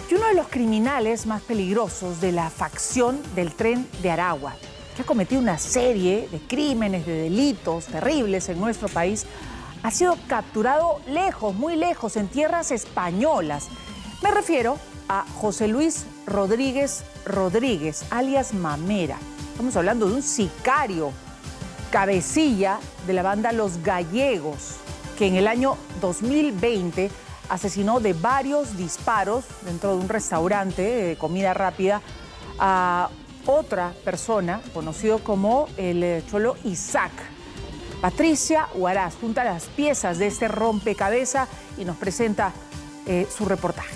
Y uno de los criminales más peligrosos de la facción del Tren de Aragua, que ha cometido una serie de crímenes, de delitos terribles en nuestro país, ha sido capturado lejos, muy lejos, en tierras españolas. Me refiero a José Luis Rodríguez Rodríguez, alias Mamera. Estamos hablando de un sicario, cabecilla de la banda Los Gallegos, que en el año 2020 asesinó de varios disparos dentro de un restaurante de comida rápida a otra persona, conocido como el Cholo Isaac. Patricia Huaraz junta las piezas de este rompecabezas y nos presenta su reportaje.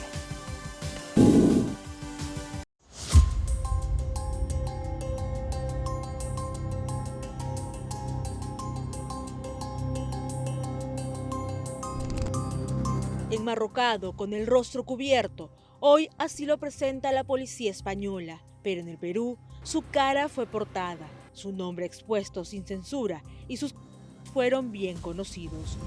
Enmarrocado, con el rostro cubierto, hoy así lo presenta la policía española. Pero en el Perú, su cara fue portada, su nombre expuesto sin censura y sus fueron bien conocidos.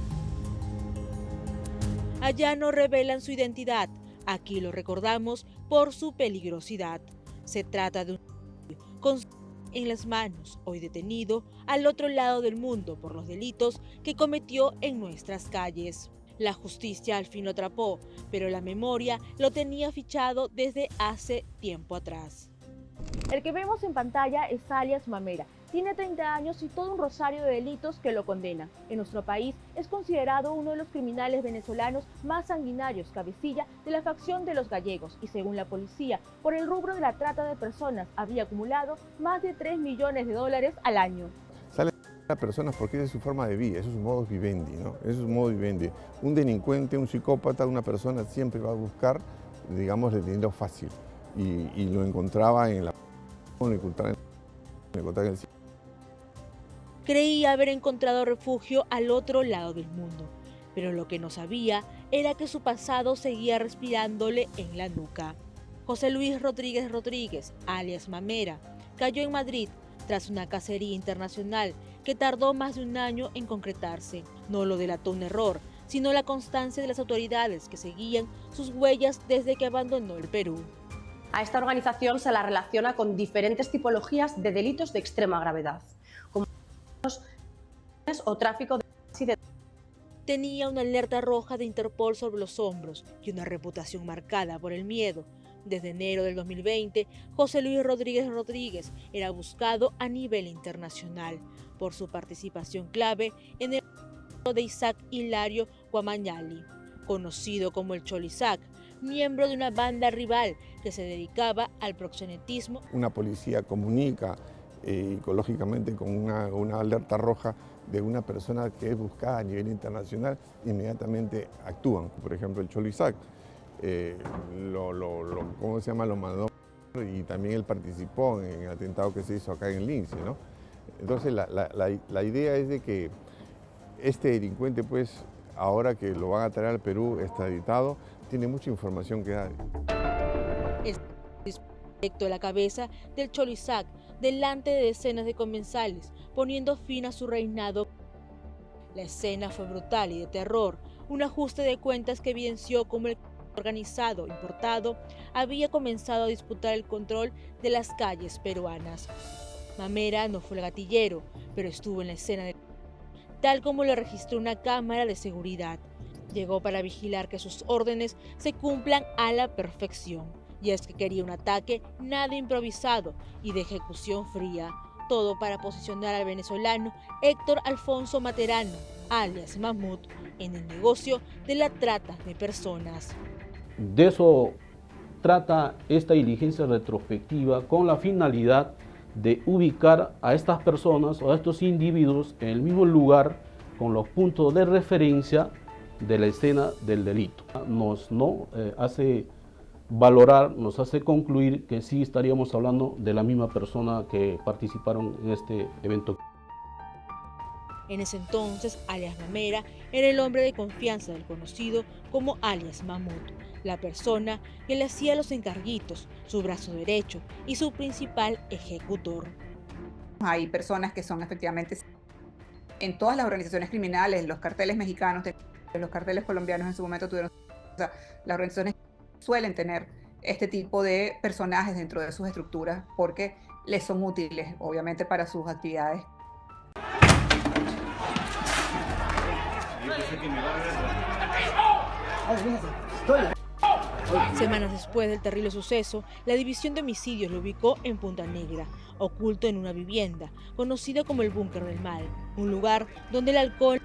Allá no revelan su identidad, aquí lo recordamos por su peligrosidad. Se trata de un con en las manos, hoy detenido al otro lado del mundo por los delitos que cometió en nuestras calles. La justicia al fin lo atrapó, pero la memoria lo tenía fichado desde hace tiempo atrás. El que vemos en pantalla es alias Mamera. Tiene 30 años y todo un rosario de delitos que lo condena. En nuestro país es considerado uno de los criminales venezolanos más sanguinarios, cabecilla de la facción de Los Gallegos, y según la policía, por el rubro de la trata de personas habría acumulado más de $3 millones al año. A personas porque esa es su forma de vida, eso es un modus vivendi, ¿no? Eso es un modus vivendi. Un delincuente, un psicópata, una persona siempre va a buscar, digamos, el dinero fácil. Y lo encontraba en la... lo encontraba en el... Creía haber encontrado refugio al otro lado del mundo, pero lo que no sabía era que su pasado seguía respirándole en la nuca. José Luis Rodríguez Rodríguez, alias Mamera, cayó en Madrid tras una cacería internacional que tardó más de un año en concretarse. No lo delató un error, sino la constancia de las autoridades que seguían sus huellas desde que abandonó el Perú. A esta organización se la relaciona con diferentes tipologías de delitos de extrema gravedad, como o tráfico de... Tenía una alerta roja de Interpol sobre los hombros y una reputación marcada por el miedo. Desde enero del 2020, José Luis Rodríguez Rodríguez era buscado a nivel internacional por su participación clave en el caso de Isaac Hilario Guamañali, conocido como el Cholo Isaac, miembro de una banda rival que se dedicaba al proxenetismo. Una policía comunica lógicamente con una alerta roja de una persona que es buscada a nivel internacional, inmediatamente actúan. Por ejemplo, el Cholo Isaac. ¿Cómo se llama? Lo mandó y también él participó en el atentado que se hizo acá en Lince, ¿no? Entonces la idea es de que este delincuente, pues, ahora que lo van a traer al Perú extraditado, tiene mucha información que dar. El directo de la cabeza del Cholo Isaac delante de decenas de comensales, poniendo fin a su reinado. La escena fue brutal y de terror, un ajuste de cuentas que evidenció cómo el organizado importado había comenzado a disputar el control de las calles peruanas. Mamera no fue el gatillero, pero estuvo en la escena tal como lo registró una cámara de seguridad. Llegó para vigilar que sus órdenes se cumplan a la perfección. Y es que quería un ataque nada improvisado y de ejecución fría. Todo para posicionar al venezolano Héctor Alfonso Materano, alias Mamut, en el negocio de la trata de personas. De eso trata esta diligencia retrospectiva, con la finalidad de ubicar a estas personas o a estos individuos en el mismo lugar con los puntos de referencia de la escena del delito. Nos hace valorar, nos hace concluir que sí estaríamos hablando de la misma persona que participaron en este evento. En ese entonces, alias Mamera era el hombre de confianza del conocido como alias Mamut, la persona que le hacía los encarguitos, su brazo derecho y su principal ejecutor. Hay personas que son efectivamente en todas las organizaciones criminales, los carteles mexicanos, los carteles colombianos en su momento tuvieron, o sea, las organizaciones suelen tener este tipo de personajes dentro de sus estructuras porque les son útiles, obviamente, para sus actividades. Semanas después del terrible suceso, la División de Homicidios lo ubicó en Punta Negra, oculto en una vivienda, conocida como el Búnker del Mal, un lugar donde el alcohol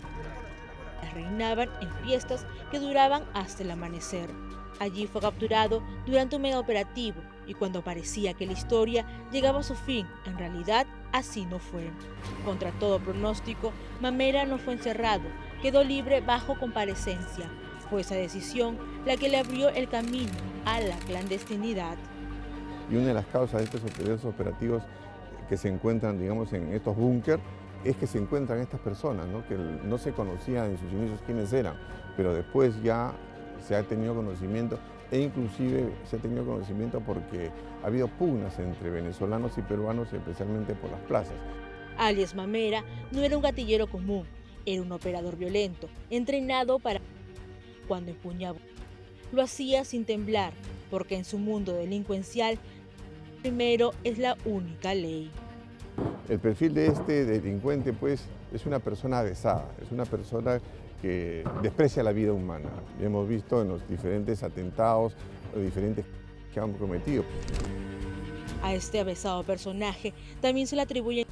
reinaban en fiestas que duraban hasta el amanecer. Allí fue capturado durante un mega operativo y cuando parecía que la historia llegaba a su fin, en realidad así no fue. Contra todo pronóstico, Mamera no fue encerrado, quedó libre bajo comparecencia. Fue esa decisión la que le abrió el camino a la clandestinidad. Y una de las causas de estos operativos que se encuentran, digamos, en estos búnker, es que se encuentran estas personas, ¿no? Que no se conocían en sus inicios quiénes eran, pero después ya se ha tenido conocimiento, e inclusive se ha tenido conocimiento porque ha habido pugnas entre venezolanos y peruanos, especialmente por las plazas. Alias Mamera no era un gatillero común, era un operador violento, entrenado para... Cuando empuñaba, lo hacía sin temblar, porque en su mundo delincuencial, primero es la única ley. El perfil de este delincuente, pues, es una persona avesada, es una persona que desprecia la vida humana. Y hemos visto en los diferentes atentados, los diferentes que han cometido. A este avesado personaje también se le atribuyen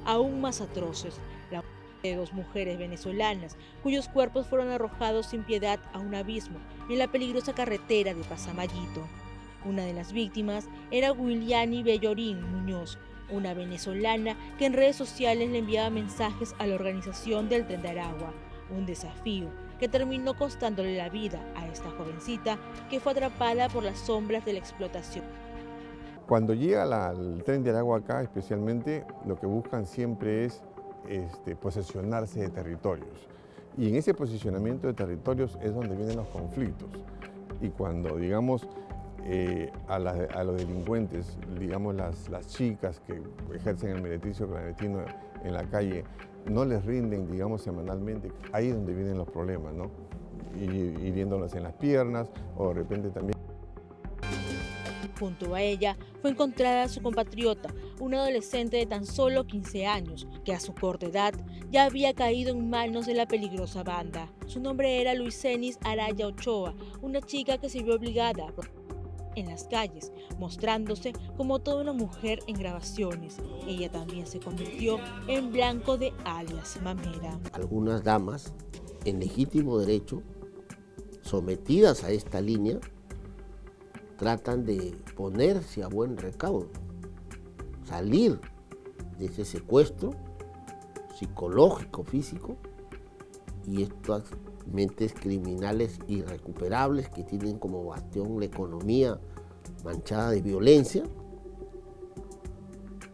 aún más atroces, la muerte de 2 mujeres venezolanas cuyos cuerpos fueron arrojados sin piedad a un abismo en la peligrosa carretera de Pasamayito. Una de las víctimas era Williani Bellorín Muñoz, una venezolana que en redes sociales le enviaba mensajes a la organización del Tren de Aragua, un desafío que terminó costándole la vida a esta jovencita que fue atrapada por las sombras de la explotación. Cuando llega el Tren de Aragua acá, especialmente, lo que buscan siempre es posesionarse de territorios. Y en ese posicionamiento de territorios es donde vienen los conflictos. Y cuando, digamos, a los delincuentes, digamos las chicas que ejercen el meretricio clandestino en la calle, no les rinden, digamos, semanalmente, ahí es donde vienen los problemas, ¿no? Hiriéndolas en las piernas o de repente también. Junto a ella fue encontrada su compatriota, una adolescente de tan solo 15 años, que a su corta edad ya había caído en manos de la peligrosa banda. Su nombre era Luisenis Araya Ochoa, una chica que se vio obligada a en las calles, mostrándose como toda una mujer en grabaciones. Ella también se convirtió en blanco de alias Mamera. Algunas damas, en legítimo derecho, sometidas a esta línea, tratan de ponerse a buen recaudo, salir de ese secuestro psicológico, físico, y estas mentes criminales irrecuperables que tienen como bastión la economía manchada de violencia,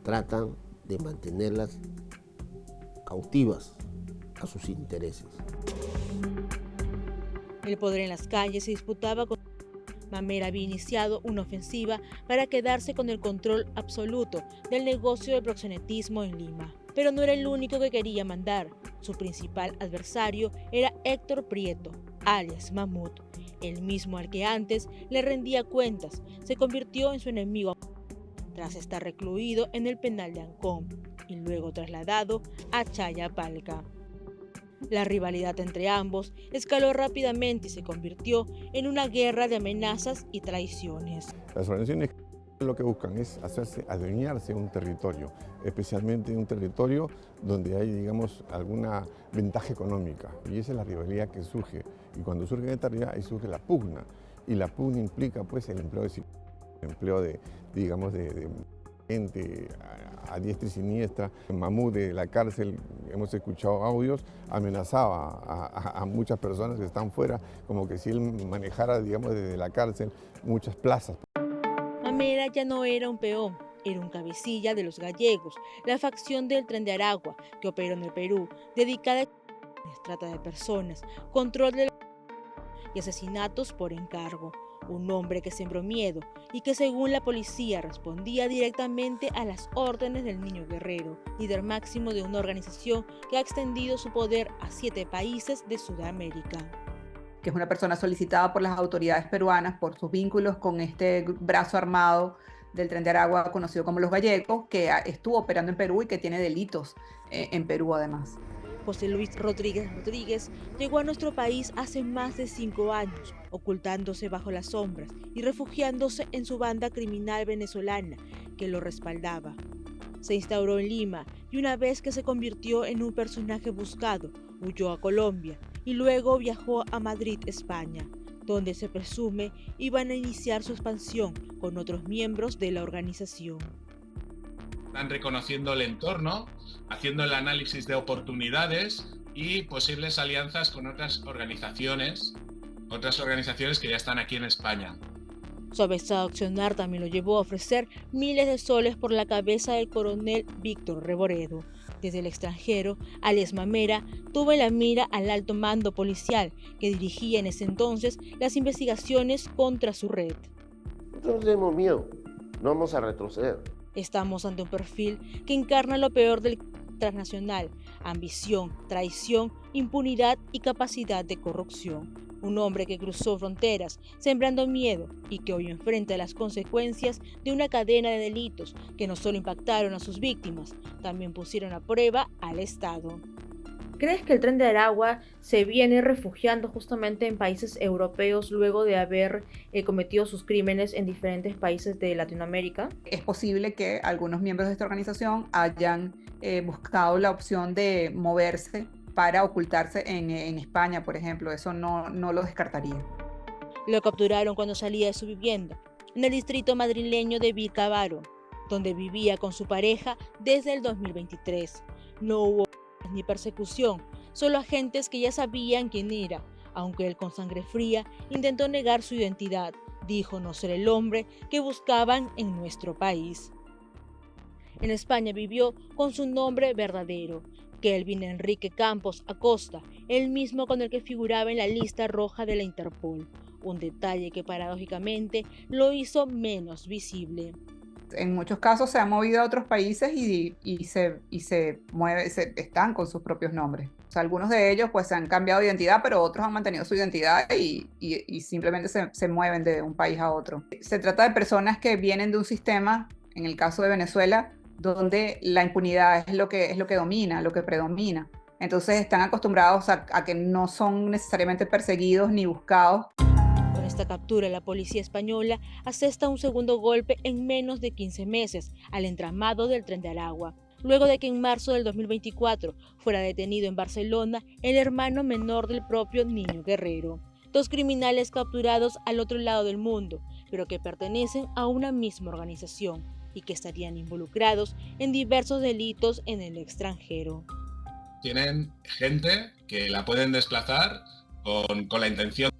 tratan de mantenerlas cautivas a sus intereses. El poder en las calles se disputaba con... Mamera había iniciado una ofensiva para quedarse con el control absoluto del negocio del proxenetismo en Lima. Pero no era el único que quería mandar. Su principal adversario era Héctor Prieto, alias Mamut, el mismo al que antes le rendía cuentas. Se convirtió en su enemigo tras estar recluido en el penal de Ancón y luego trasladado a Chayapalca. La rivalidad entre ambos escaló rápidamente y se convirtió en una guerra de amenazas y traiciones. Las organizaciones lo que buscan es adueñarse de un territorio, especialmente un territorio donde hay, digamos, alguna ventaja económica. Y esa es la rivalidad que surge. Y cuando surge esta rivalidad, ahí surge la pugna. Y la pugna implica, pues, el empleo de digamos, de gente a diestra y siniestra. Mamut de la cárcel, hemos escuchado audios, amenazaba a muchas personas que están fuera, como que si él manejara, digamos, desde la cárcel muchas plazas. Mamera ya no era un peón, era un cabecilla de los gallegos, la facción del Tren de Aragua, que operó en el Perú, dedicada a trata de personas, control de y asesinatos por encargo. Un hombre que sembró miedo y que, según la policía, respondía directamente a las órdenes del Niño Guerrero, líder máximo de una organización que ha extendido su poder a 7 países de Sudamérica. que es una persona solicitada por las autoridades peruanas por sus vínculos con este brazo armado del Tren de Aragua, conocido como Los Gallegos, que estuvo operando en Perú y que tiene delitos en Perú además. José Luis Rodríguez llegó a nuestro país hace más de 5 años, ocultándose bajo las sombras y refugiándose en su banda criminal venezolana que lo respaldaba. Se instauró en Lima y una vez que se convirtió en un personaje buscado, huyó a Colombia y luego viajó a Madrid, España, donde se presume iban a iniciar su expansión con otros miembros de la organización. Están reconociendo el entorno, haciendo el análisis de oportunidades y posibles alianzas con otras organizaciones que ya están aquí en España. Su avezado accionar también lo llevó a ofrecer miles de soles por la cabeza del coronel Víctor Reboredo. Desde el extranjero, alias Mamera tuvo en la mira al alto mando policial que dirigía en ese entonces las investigaciones contra su red. No tenemos miedo, no vamos a retroceder. Estamos ante un perfil que encarna lo peor del transnacional: ambición, traición, impunidad y capacidad de corrupción. Un hombre que cruzó fronteras, sembrando miedo y que hoy enfrenta las consecuencias de una cadena de delitos que no solo impactaron a sus víctimas, también pusieron a prueba al Estado. ¿Crees que el Tren de Aragua se viene refugiando justamente en países europeos luego de haber cometido sus crímenes en diferentes países de Latinoamérica? Es posible que algunos miembros de esta organización hayan buscado la opción de moverse para ocultarse en España, por ejemplo. Eso no lo descartaría. Lo capturaron cuando salía de su vivienda, en el distrito madrileño de Vilcabaro, donde vivía con su pareja desde el 2023. No hubo ni persecución, solo agentes que ya sabían quién era, aunque él con sangre fría intentó negar su identidad. Dijo no ser el hombre que buscaban en nuestro país. En España vivió con su nombre verdadero, Kelvin Enrique Campos Acosta, el mismo con el que figuraba en la lista roja de la Interpol, un detalle que paradójicamente lo hizo menos visible. En muchos casos se han movido a otros países y están con sus propios nombres. O sea, algunos de ellos pues se han cambiado de identidad, pero otros han mantenido su identidad y simplemente se mueven de un país a otro. Se trata de personas que vienen de un sistema, en el caso de Venezuela, donde la impunidad es lo que domina, lo que predomina. Entonces están acostumbrados a que no son necesariamente perseguidos ni buscados. Con esta captura, la policía española asesta un segundo golpe en menos de 15 meses al entramado del Tren de Aragua, luego de que en marzo del 2024 fuera detenido en Barcelona el hermano menor del propio Niño Guerrero. 2 criminales capturados al otro lado del mundo, pero que pertenecen a una misma organización y que estarían involucrados en diversos delitos en el extranjero. Tienen gente que la pueden desplazar con la intención.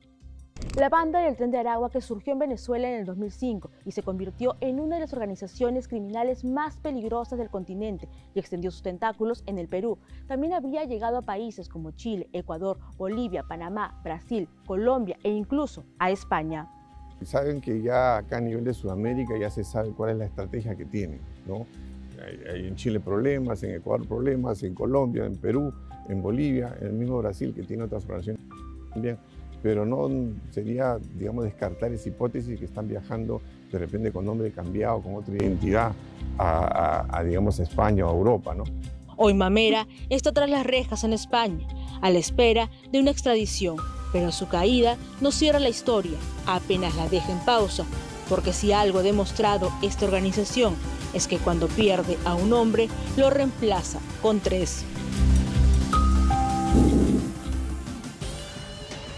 La banda del Tren de Aragua, que surgió en Venezuela en el 2005 y se convirtió en una de las organizaciones criminales más peligrosas del continente y extendió sus tentáculos en el Perú, también habría llegado a países como Chile, Ecuador, Bolivia, Panamá, Brasil, Colombia e incluso a España. Saben que ya acá a nivel de Sudamérica ya se sabe cuál es la estrategia que tienen, ¿no? Hay en Chile problemas, en Ecuador problemas, en Colombia, en Perú, en Bolivia, en el mismo Brasil, que tiene otras organizaciones también. Pero no sería, digamos, descartar esa hipótesis que están viajando de repente con nombre cambiado, con otra identidad, digamos, a España o a Europa, ¿no? Hoy Mamera está tras las rejas en España, a la espera de una extradición, pero su caída no cierra la historia, apenas la deja en pausa, porque si algo ha demostrado esta organización es que cuando pierde a un hombre, lo reemplaza con 3.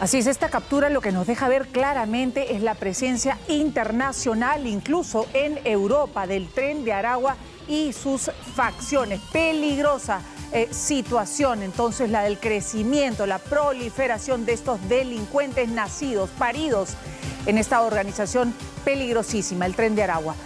Así es, esta captura lo que nos deja ver claramente es la presencia internacional, incluso en Europa, del Tren de Aragua y sus facciones. Peligrosa situación, entonces, la del crecimiento, la proliferación de estos delincuentes nacidos, paridos en esta organización peligrosísima, el Tren de Aragua.